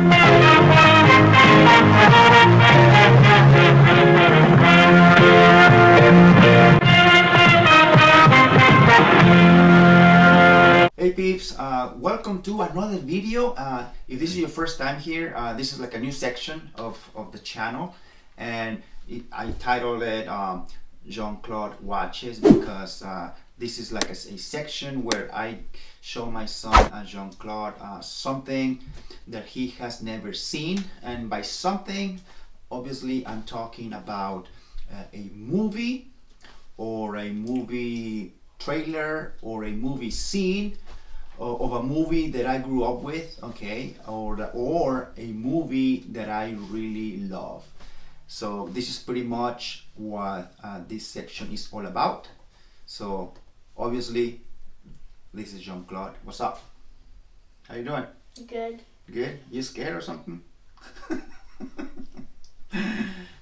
Hey peeps, welcome to another video. If this is your first time here, this is like a new section of the channel, and I titled it Jean-Claude Watches because this is like a section where I show my son Jean-Claude something that he has never seen, and by something, obviously I'm talking about a movie or a movie trailer or a movie scene of a movie that I grew up with, okay, or a movie that I really love. So this is pretty much what this section is all about. So obviously this is Jean-Claude. What's up? How you doing? Good. Good? You scared or something?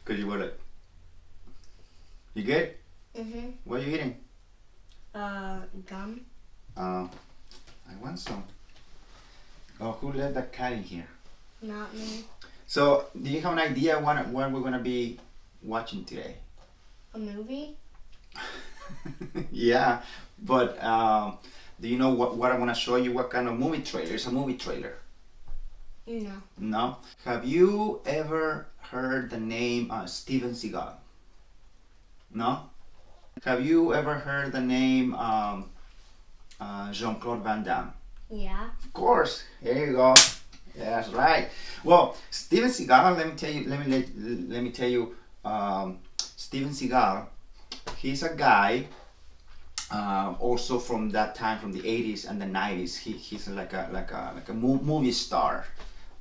Cause you were like, you good? Mhm. What are you eating? Gum. I want some. Oh, who let that cat in here? Not me. So, do you have an idea what we're gonna be watching today? A movie? Yeah, but do you know what I'm gonna show you? What kind of movie trailer? It's a movie trailer. No. No? Have you ever heard the name Steven Seagal? No? Have you ever heard the name Jean-Claude Van Damme? Yeah. Of course. Here you go. That's right. Well, Steven Seagal. Let me tell you. Steven Seagal. He's a guy. Also from that time, from the 80s and the 90s. He's like a movie star,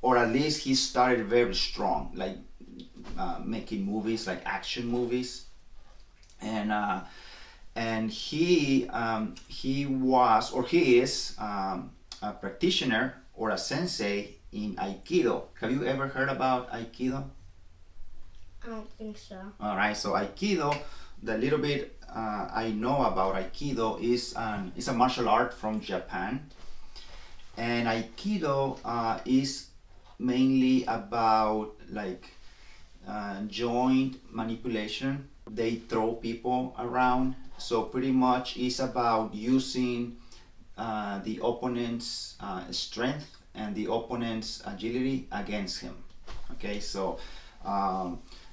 or at least he started very strong, like making movies, like action movies, and he was, or he is, a practitioner or a sensei in Aikido. Have you ever heard about Aikido? I don't think so. All right, so Aikido, the little bit I know about Aikido is it's a martial art from Japan, and Aikido is mainly about like joint manipulation. They throw people around, so pretty much it's about using the opponent's strength and the opponent's agility against him. Okay, so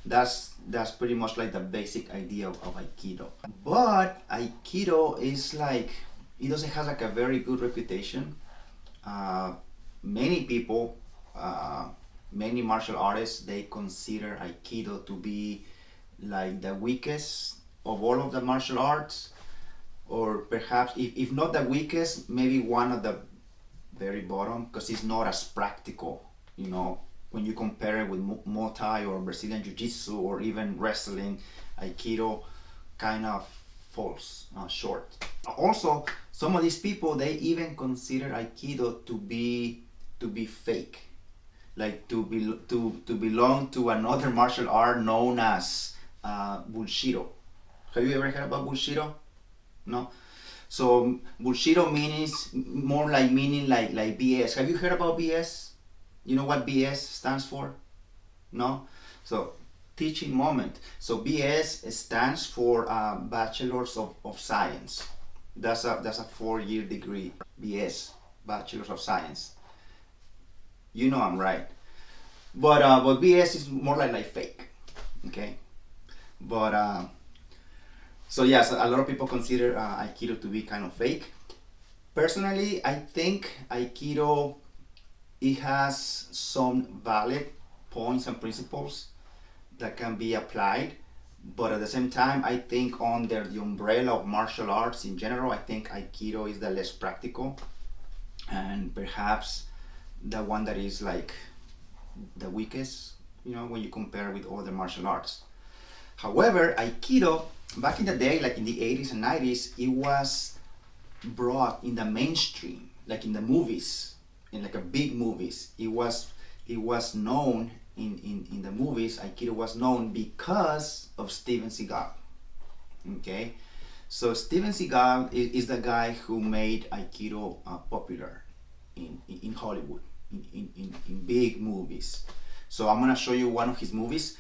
that's pretty much like the basic idea of Aikido. But Aikido is like, it doesn't have like a very good reputation. Many people, many martial artists, they consider Aikido to be like the weakest of all of the martial arts, or perhaps if not the weakest, maybe one of the very bottom, because it's not as practical, you know, when you compare it with Muay Thai or Brazilian Jiu-Jitsu or even wrestling. Aikido kind of falls short. Also, some of these people, they even consider Aikido to be fake, like to belong to another martial art known as Bushido. Have you ever heard about Bushido? No. So Bushido means more like meaning like BS. Have you heard about BS? You know what BS stands for? No. So teaching moment. So BS stands for Bachelors of Science. That's a 4-year degree. BS, Bachelors of Science. You know I'm right. But BS is more like fake. Okay. But so yes, a lot of people consider Aikido to be kind of fake. Personally, I think Aikido, it has some valid points and principles that can be applied, but at the same time, I think under the umbrella of martial arts in general, I think Aikido is the less practical, and perhaps the one that is like the weakest, you know, when you compare with other martial arts. However, Aikido, back in the day, like in the 80s and 90s, it was brought in the mainstream, like in the movies, in like a big movies. It was known in the movies. Aikido was known because of Steven Seagal. Okay, so Steven Seagal is the guy who made Aikido popular in Hollywood. in big movies. So I'm gonna show you one of his movies.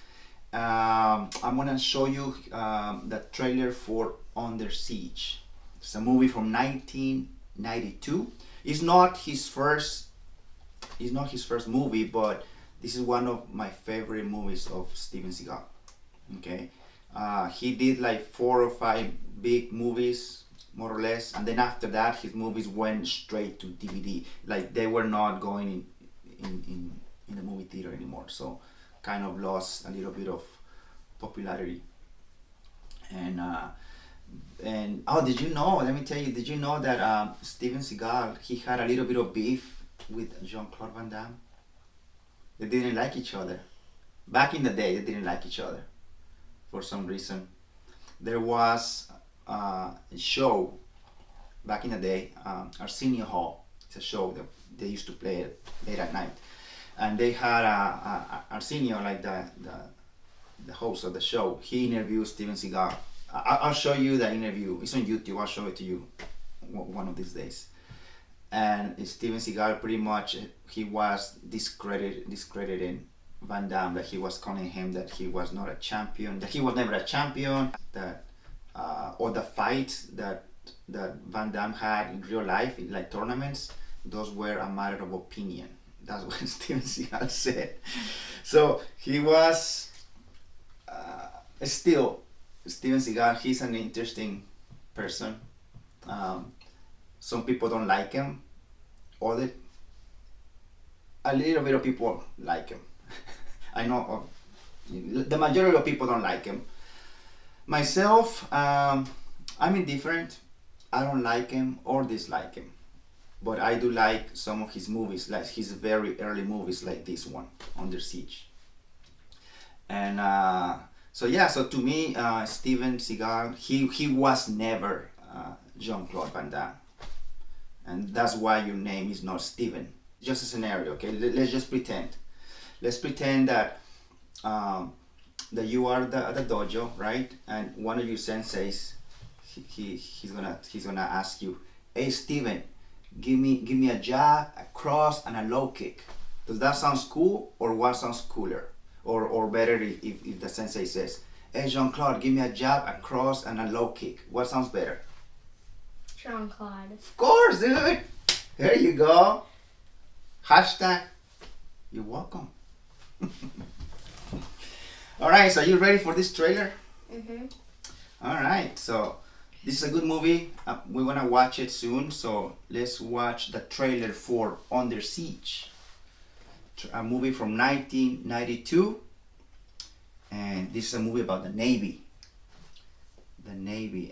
I'm gonna show you the trailer for Under Siege. It's a movie from 1992. It's not his first. It's not his first movie, but this is one of my favorite movies of Steven Seagal. Okay, he did like 4 or 5 big movies, more or less, and then after that, his movies went straight to DVD. Like they were not going in the movie theater anymore. So kind of lost a little bit of popularity. And oh, did you know? Let me tell you. Did you know that Steven Seagal, he had a little bit of beef with Jean-Claude Van Damme? They didn't like each other. Back in the day, they didn't like each other for some reason. There was a show back in the day, Arsenio Hall. It's a show that they used to play it late at night, and they had Arsenio, like the host of the show. He interviewed Steven Seagal. I'll show you the interview. It's on YouTube. I'll show it to you one of these days. And Steven Seagal, pretty much, he was discrediting Van Damme, that he was calling him that he was not a champion, that he was never a champion, that or the fights that Van Damme had in real life, in like tournaments, those were a matter of opinion. That's what Steven Seagal said. So he was still Steven Seagal. He's an interesting person. Some people don't like him. A little bit of people like him. I know the majority of people don't like him. Myself, I'm indifferent. I don't like him or dislike him, but I do like some of his movies, like his very early movies, like this one, Under Siege. And so to me, Steven Seagal, he was never Jean-Claude Van Damme, and that's why your name is not Steven. Just a scenario, okay? Let's just pretend. Let's pretend that that you are at the dojo, right? And one of your senseis, he's gonna ask you, "Hey, Steven, give me a jab, a cross, and a low kick." Does that sound cool, or what sounds cooler, or better if the sensei says, "Hey, Jean-Claude, give me a jab, a cross, and a low kick"? What sounds better? Jean-Claude. Of course, dude. There you go. Hashtag, you're welcome. All right, so you ready for this trailer? Mhm. All right, so this is a good movie. We're gonna watch it soon, so let's watch the trailer for Under Siege, a movie from 1992, and this is a movie about the Navy.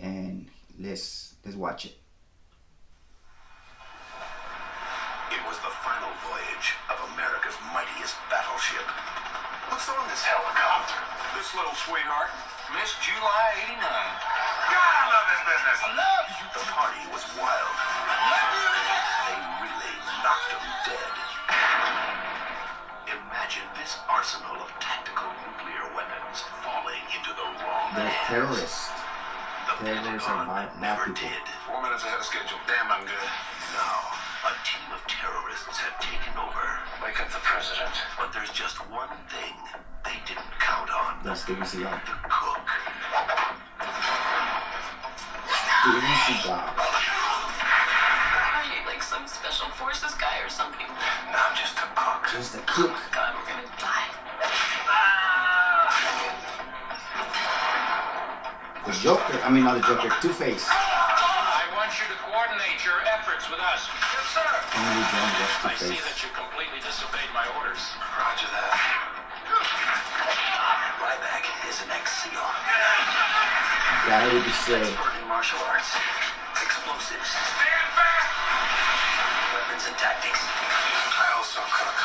And let's watch it. It was the final voyage of America's mightiest battleship. What's on this helicopter? This little sweetheart, Miss July 89. God, I love this business. I love you. The party was wild. They really knocked them dead. Imagine this arsenal of tactical nuclear weapons falling into the wrong They're hands. terrorists. The Terrorists are Pentagon bad never people. did. 4 minutes ahead of schedule. Damn, I'm good. Now, a team of terrorists have taken over. Wake up the president. But there's just one thing they didn't count on. That's Steven Seagal. The cook. Steven Seagal. Are you like some special forces guy or something? No, I'm just a cook. Just a cook. God, we're gonna die. The Joker. I mean, not the Joker. Two-Face. I want you to coordinate your efforts with us. Yes, sir. Only John was I see Two-Face. that you completely disobeyed my orders. Roger that. Ryback is an ex-SEAL. Guy would be say. Expert in martial arts. Explosives. Stand back! Weapons and tactics. I also cook.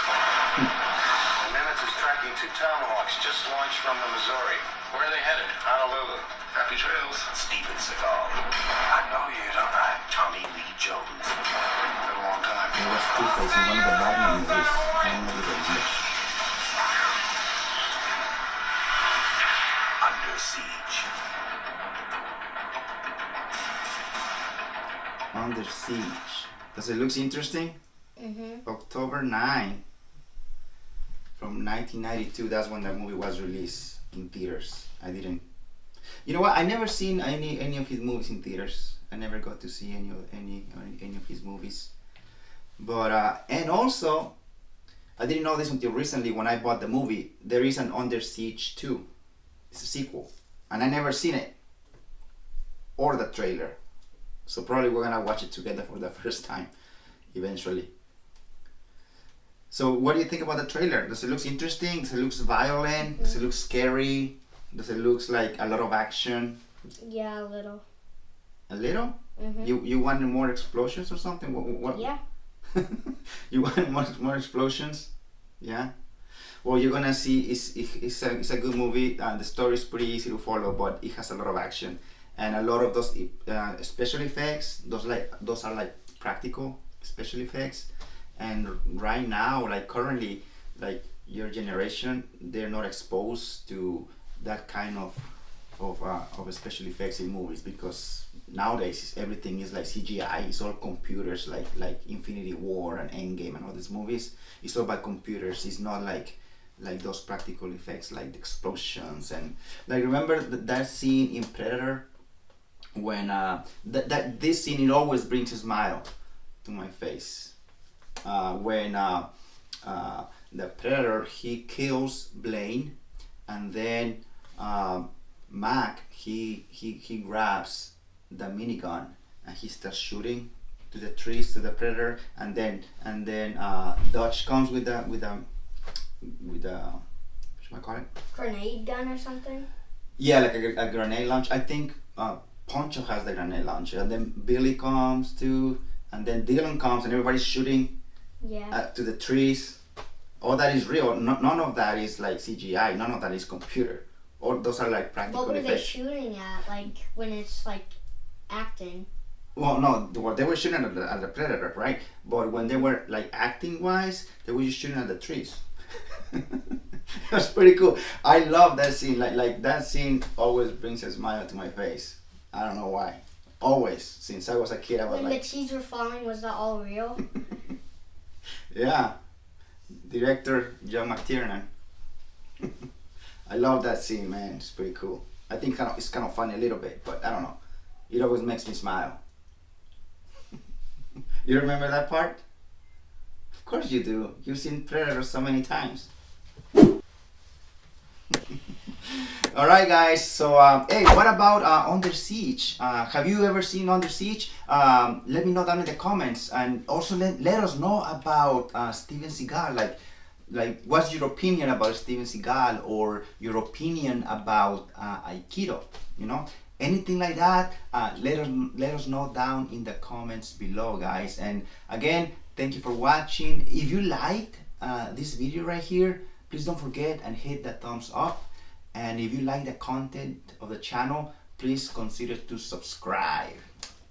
The Nimitz is tracking 2 Tomahawks just launched from the Missouri. Where are they headed? Honolulu. Happy trails. Steven Seagal. I know you, don't I? Tommy Lee Jones. Been a long time. There was Two-Face in one of the Batman movies. I don't know the name. Under Siege. Under Siege. Does it look interesting? Mhm. Oh, October 9 from 1992. That's when that movie was released in theaters. I didn't. You know what? I never seen any of his movies in theaters. I never got to see any of his movies. But and also, I didn't know this until recently when I bought the movie. There is an Under Siege 2. It's a sequel, and I never seen it or the trailer. So probably we're gonna watch it together for the first time, eventually. So what do you think about the trailer? Does it look interesting? Does it look violent? Does it look scary? Does it look like a lot of action? Yeah, a little. A little? Mm-hmm. You want more explosions or something? What? Yeah. You want more explosions? Yeah. Well, you're gonna see. It's a good movie. The story is pretty easy to follow, but it has a lot of action and a lot of those special effects. Those are like practical special effects. And right now, like currently, like your generation, they're not exposed to that kind of special effects in movies, because nowadays everything is like CGI. It's all computers, like Infinity War and Endgame and all these movies. It's all by computers. It's not like those practical effects, like the explosions. And like, remember that scene in Predator when this scene, it always brings a smile to my face. When the Predator, he kills Blaine, and then Mac he grabs the minigun and he starts shooting to the trees, to the Predator, and then Dutch comes with a what should I call it? Grenade gun or something? Yeah, like a grenade launch. I think Poncho has the grenade launcher, and then Billy comes too, and then Dylan comes, and everybody's shooting to the trees. All that is real. None of that is like CGI. None of that is computer. All those are like practical What were effects. they shooting at? Like when it's like acting? Well, no, they were shooting at the Predator, right? But when they were like acting wise, they were just shooting at the trees. That's pretty cool. I love that scene. Like that scene always brings a smile to my face. I don't know why. Always, since I was a kid, I was When like. the trees were falling, was that all real? Yeah, director John McTiernan. I love that scene, man. It's pretty cool. I think it's kind of funny a little bit, but I don't know. It always makes me smile. You remember that part? Of course you do. You've seen Predator so many times. All right, guys. So, hey, what about Under Siege? Have you ever seen Under Siege? Let me know down in the comments, and also let us know about Steven Seagal. Like, what's your opinion about Steven Seagal, or your opinion about Aikido? You know, anything like that. Let us know down in the comments below, guys. And again, thank you for watching. If you liked this video right here, please don't forget and hit the thumbs up. And if you like the content of the channel, please consider to subscribe.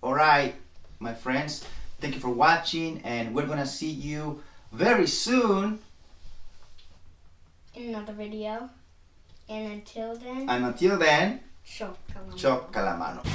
Alright, my friends, thank you for watching, and we're gonna see you very soon In another video. And until then, and until then, chop chop calamano.